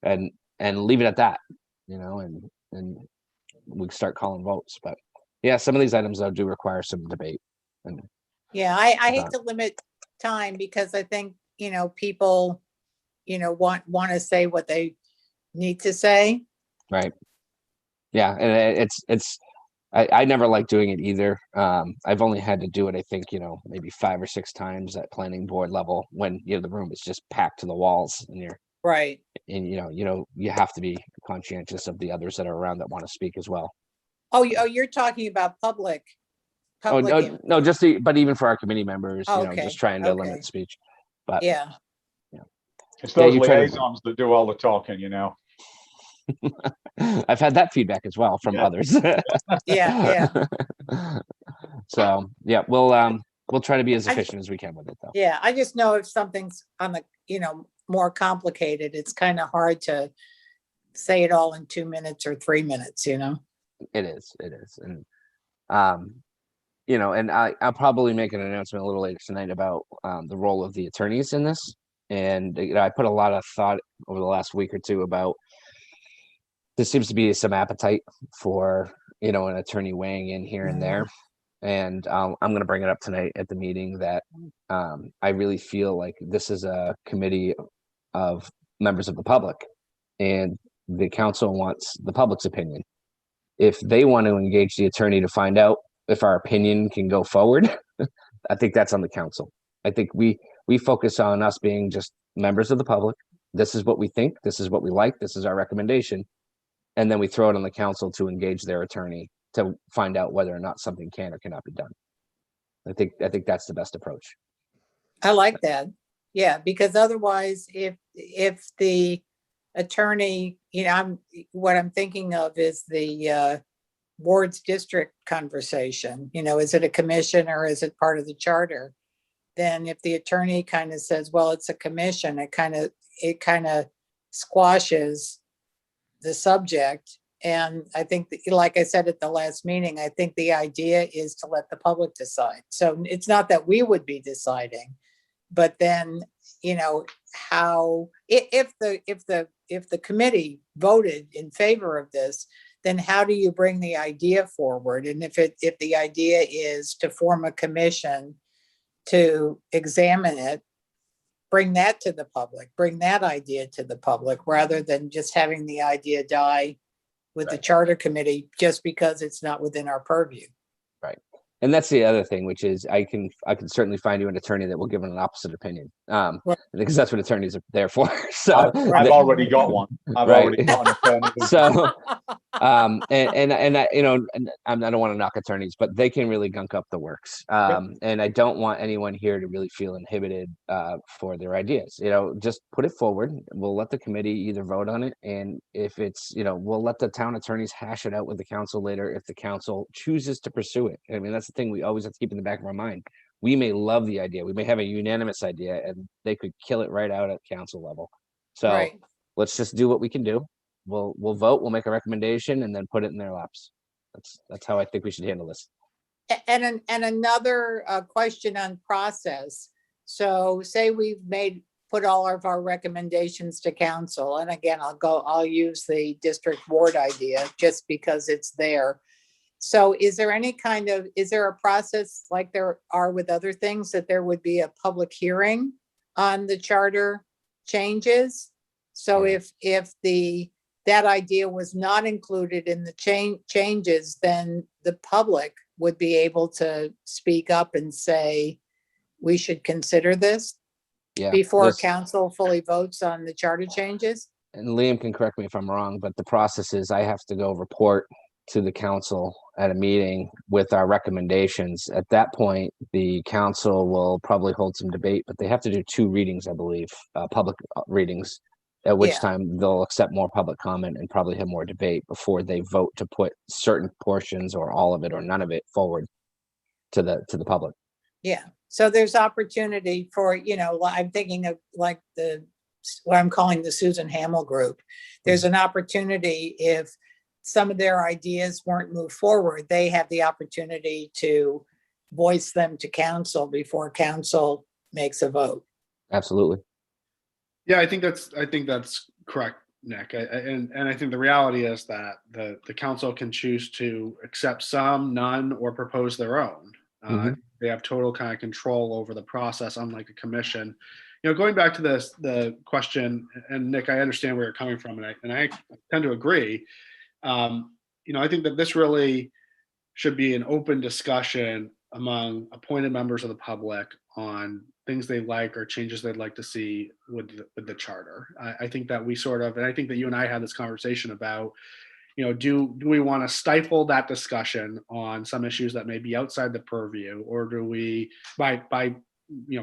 and leave it at that, and we start calling votes. But yeah, some of these items though do require some debate. And Yeah, I hate to limit time because I think, people, want to say what they need to say. right, yeah, and it's I never like doing it either. I've only had to do it, I think, maybe 5 or 6 times at planning board level when the room is just packed to the walls, and Right. you have to be conscientious of the others that are around that want to speak as well. Oh, you're talking about public. Oh, Public. no, but even for our committee members, Okay, just trying to okay. limit speech. But Yeah, It's those you try to- liaisons that do all the talking, I've had that feedback as well from others. yeah. So yeah, we'll try to be as efficient as we can with it, though. Yeah, I just know if something's on the, more complicated, it's kind of hard to say it all in 2 minutes or 3 minutes, It is, and and I'll probably make an announcement a little later tonight about the role of the attorneys in this. And I put a lot of thought over the last week or two about, there seems to be some appetite for an attorney weighing in here and there. And I'm going to bring it up tonight at the meeting that I really feel like this is a committee of members of the public, and the council wants the public's opinion. If they want to engage the attorney to find out if our opinion can go forward, I think that's on the council. I think we focus on us being just members of the public. This is what we think. This is what we like. This is our recommendation. And then we throw it on the council to engage their attorney to find out whether or not something can or cannot be done. I think that's the best approach. I like that. Yeah, because otherwise, if the attorney, what I'm thinking of is the board's district conversation. Is it a commission or is it part of the charter? Then if the attorney kind of says, well, it's a commission, it kind of squashes the subject. And I think, like I said at the last meeting, I think the idea is to let the public decide. So it's not that we would be deciding, but then, how, if the committee voted in favor of this, then how do you bring the idea forward? And if the idea is to form a commission to examine it, bring that to the public, bring that idea to the public, rather than just having the idea die with the Right. charter committee just because it's not within our purview. And that's the other thing, which is I can certainly find you an attorney that will give an opposite opinion. Right. Because that's what attorneys are there for. So I've already got one. I've Right. already got an attorney. so and I, and I don't want to knock attorneys, but they can really gunk up the works. And I don't want anyone here to really feel inhibited for their ideas. Just put it forward. We'll let the committee either vote on it, and if it's, we'll let the town attorneys hash it out with the council later if the council chooses to pursue it. I mean, that's the thing we always have to keep in the back of our mind. We may love the idea, we may have a unanimous idea, and they could kill it right out at council level. So Right. let's just do what we can do. We'll vote, we'll make a recommendation, and then put it in their laps. That's how I think we should handle this. And another question on process. So say we've put all of our recommendations to council, and again, I'll use the district board idea just because it's there. So is there a process like there are with other things, that there would be a public hearing on the charter changes? So Yeah. if that idea was not included in the changes, then the public would be able to speak up and say, we should consider this Yeah. before this- council fully votes on the charter changes? And Liam can correct me if I'm wrong, but the process is I have to go report to the council at a meeting with our recommendations. At that point, the council will probably hold some debate, but they have to do 2 readings, I believe, public readings, at which Yeah. time they'll accept more public comment and probably have more debate before they vote to put certain portions or all of it or none of it forward to the public. Yeah, so there's opportunity for, I'm thinking of like what I'm calling the Susan Hamill group. There's an opportunity, if some of their ideas weren't moved forward, they have the opportunity to voice them to council before council makes a vote. Absolutely. Yeah, I think that's correct, Nick. And I think the reality is that the council can choose to accept some, none, or propose their own. They have total kind of control over the process, unlike a commission. Going back to the question, and Nick, I understand where you're coming from, and I tend to agree. I think that this really should be an open discussion among appointed members of the public on things they like or changes they'd like to see with the charter. I think that we and I think that you and I had this conversation about, do we want to stifle that discussion on some issues that may be outside the purview, or do we, by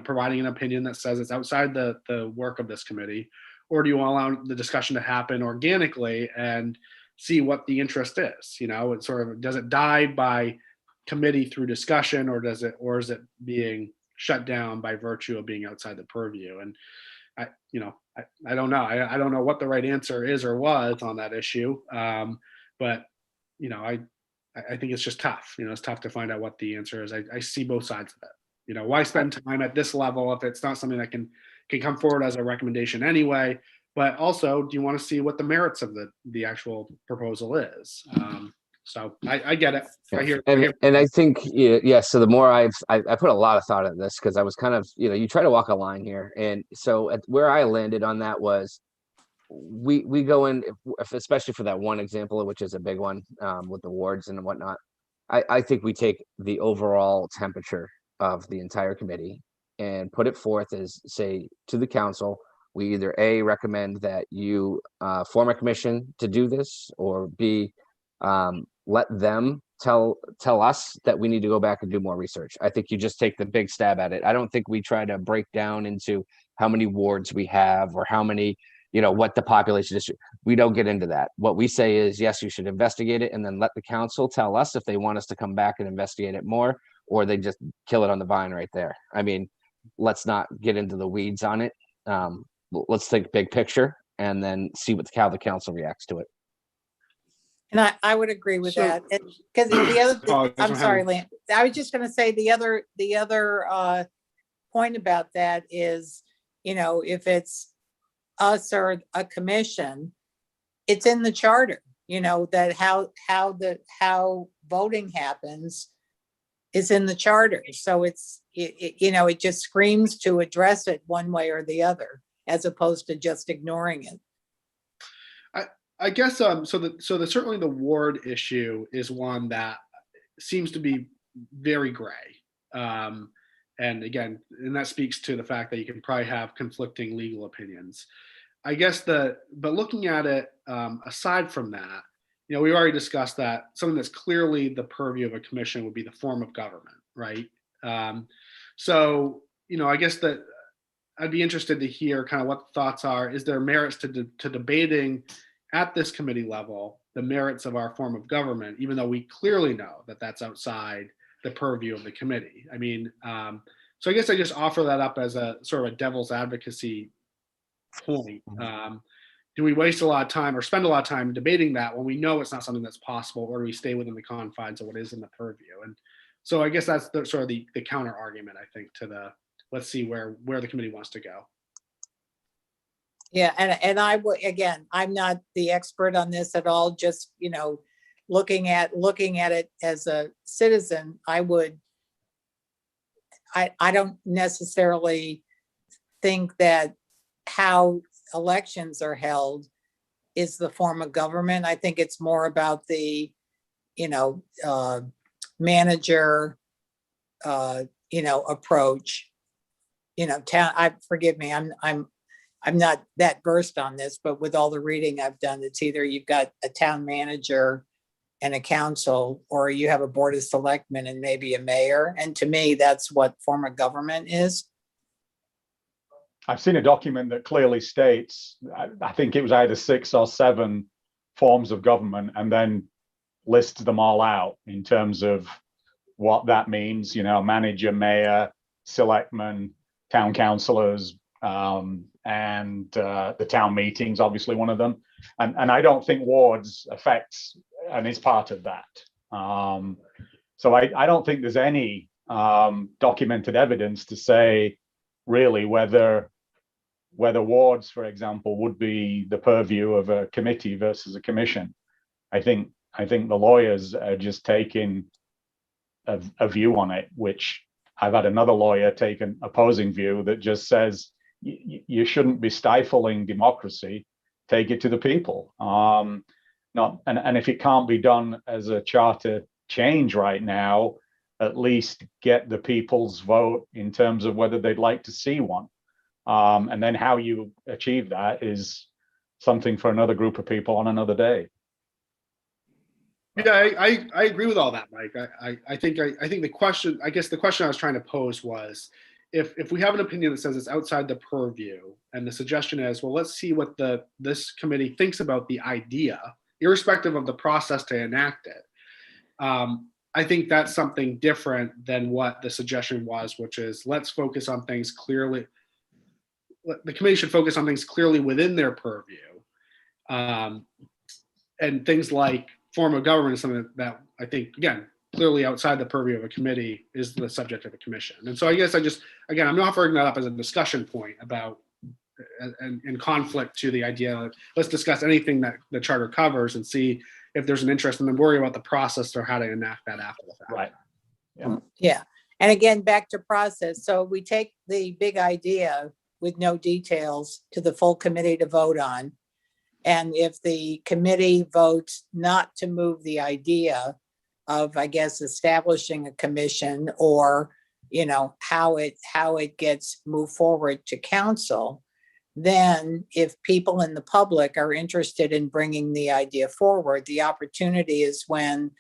providing an opinion that says it's outside the work of this committee, or do you allow the discussion to happen organically and see what the interest is? It sort of, does it die by committee through discussion, or is it being shut down by virtue of being outside the purview? And I don't know. I don't know what the right answer is or was on that issue. But I think it's just tough. It's tough to find out what the answer is. I see both sides of it. Why spend time at this level if it's not something that can come forward as a recommendation anyway? But also, do you want to see what the merits of the actual proposal is? So I get it. And I think, yeah. So the more I put a lot of thought into this, because I was kind of, you try to walk a line here. And so where I landed on that was, we go in, especially for that one example, which is a big one, with the wards and whatnot. I think we take the overall temperature of the entire committee and put it forth as, say, to the council, we either A, recommend that you form a commission to do this, or B, let them tell us that we need to go back and do more research. I think you just take the big stab at it. I don't think we try to break down into how many wards we have or how many, what the population is. We don't get into that. What we say is, yes, you should investigate it, and then let the council tell us if they want us to come back and investigate it more, or they just kill it on the vine right there. I mean, let's not get into the weeds on it. Let's think big picture and then see how the council reacts to it. And I would agree with So- that. Because the other, Oh, I'm sorry, Lance, I was just going to say the other point about that is, if it's us or a commission, it's in the charter, that how voting happens is in the charter. So it just screams to address it one way or the other, as opposed to just ignoring it. I guess certainly the ward issue is one that seems to be very gray. And again, and that speaks to the fact that you can probably have conflicting legal opinions. I guess but looking at it, aside from that, we already discussed that something that's clearly the purview of a commission would be the form of government, right? So, I guess that I'd be interested to hear kind of what the thoughts are. Is there merits to debating at this committee level the merits of our form of government, even though we clearly know that that's outside the purview of the committee? I mean, so I guess I just offer that up as a sort of a devil's advocacy point. Do we waste a lot of time or spend a lot of time debating that when we know it's not something that's possible, or do we stay within the confines of what is in the purview? And so I guess that's sort of the counter argument, I think, to let's see where the committee wants to go. Yeah, and I would, again, I'm not the expert on this at all, just, looking at it as a citizen, I don't necessarily think that how elections are held is the form of government. I think it's more about the, manager, approach. Forgive me, I'm not that versed on this, but with all the reading I've done, it's either you've got a town manager and a council, or you have a board of selectmen and maybe a mayor. And to me, that's what form of government is. I've seen a document that clearly states, I think it was either 6 or 7 forms of government, and then lists them all out in terms of what that means, manager, mayor, selectmen, town councillors, and the town meetings, obviously one of them. And I don't think wards affects and is part of that. So I don't think there's any documented evidence to say really whether wards, for example, would be the purview of a committee versus a commission. I think the lawyers are just taking a view on it, which I've had another lawyer take an opposing view that just says you shouldn't be stifling democracy. Take it to the people. And if it can't be done as a charter change right now, at least get the people's vote in terms of whether they'd like to see one. And then how you achieve that is something for another group of people on another day. Yeah, I agree with all that, Mike. I think the question I was trying to pose was, if we have an opinion that says it's outside the purview, and the suggestion is, well, let's see what this committee thinks about the idea, irrespective of the process to enact it. I think that's something different than what the suggestion was, which is let's focus on things clearly. The committee should focus on things clearly within their purview, and things like form of government is something that I think, again, clearly outside the purview of a committee is the subject of a commission. And so I guess I'm offering that up as a discussion point about and in conflict to the idea of let's discuss anything that the charter covers and see if there's an interest, and then worry about the process or how to enact that after the fact. Right. Yeah. And again, back to process. So we take the big idea with no details to the full committee to vote on. And if the committee votes not to move the idea of, I guess, establishing a commission, or, how it gets moved forward to council, then if people in the public are interested in bringing the idea forward, the opportunity is when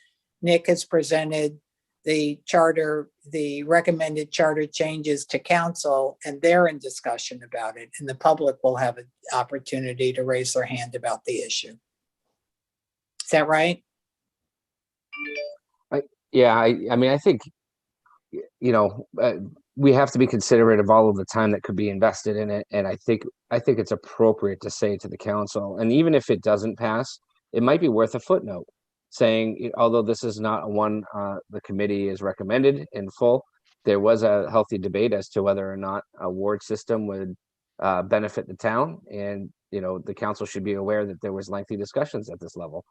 Nick has presented the charter, the recommended charter changes to council, and they're in discussion about it, and the public will have an opportunity to raise their hand about the issue. Is that right? Yeah, I mean, I think, we have to be considerate of all of the time that could be invested in it. And I think it's appropriate to say to the council, and even if it doesn't pass, it might be worth a footnote saying, although this is not one the committee is recommended in full, there was a healthy debate as to whether or not a ward system would benefit the town. And, the council should be aware that there was lengthy discussions at this level.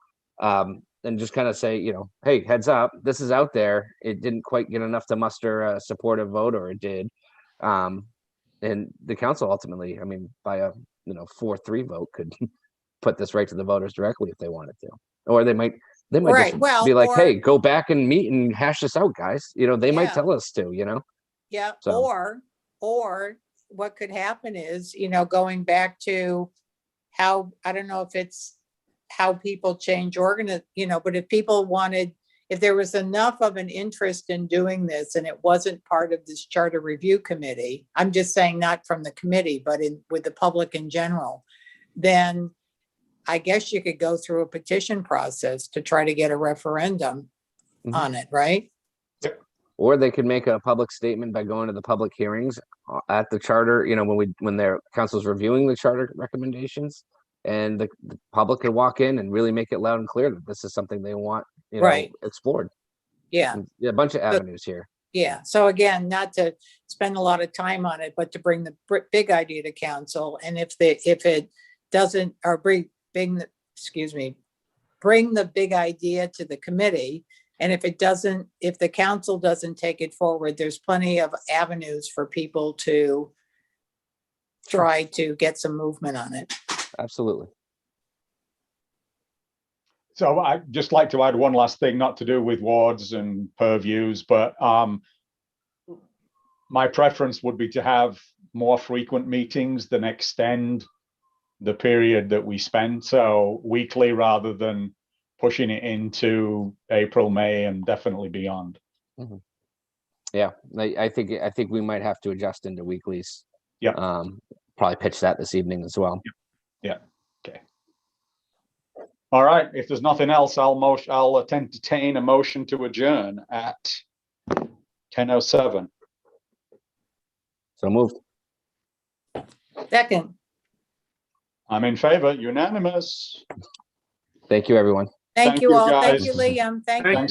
And just kind of say, you know, hey, heads up, this is out there. It didn't quite get enough to muster a supportive vote, or it did. And the council ultimately, I mean, by a 4-3 vote, could put this right to the voters directly if they wanted to, or they might Right, just well, be like, or- hey, go back and meet and hash this out, guys. You know, they might Yeah. tell us to, you know. Yeah, So- or what could happen is, going back to how, I don't know if it's how people change but if people wanted, if there was enough of an interest in doing this and it wasn't part of this charter review committee, I'm just saying not from the committee, but with the public in general, then I guess you could go through a petition process to try to get a referendum Mhm. on it, right? Or they could make a public statement by going to the public hearings at the charter, when their council's reviewing the charter recommendations, and the public could walk in and really make it loud and clear that this is something they want, Right. explored. Yeah. A bunch of avenues here. Yeah, so again, not to spend a lot of time on it, but to bring the big idea to council, and if it doesn't, or bring the big idea to the committee, and if the council doesn't take it forward, there's plenty of avenues for people to try to get some movement on it. Absolutely. So I'd just like to add one last thing, not to do with wards and purviews, but my preference would be to have more frequent meetings than extend the period that we spend. So weekly rather than pushing it into April, May, and definitely beyond. Mhm. Yeah, I think we might have to adjust into weeklies. Yeah. Probably pitch that this evening as well. Yeah. Okay. All right. If there's nothing else, I'll entertain a motion to adjourn at 10:07. So moved. Second, I'm in favor. Unanimous. Thank you, everyone. thank Thank you you, all. Thank guys. you, Liam. Thank Thank you.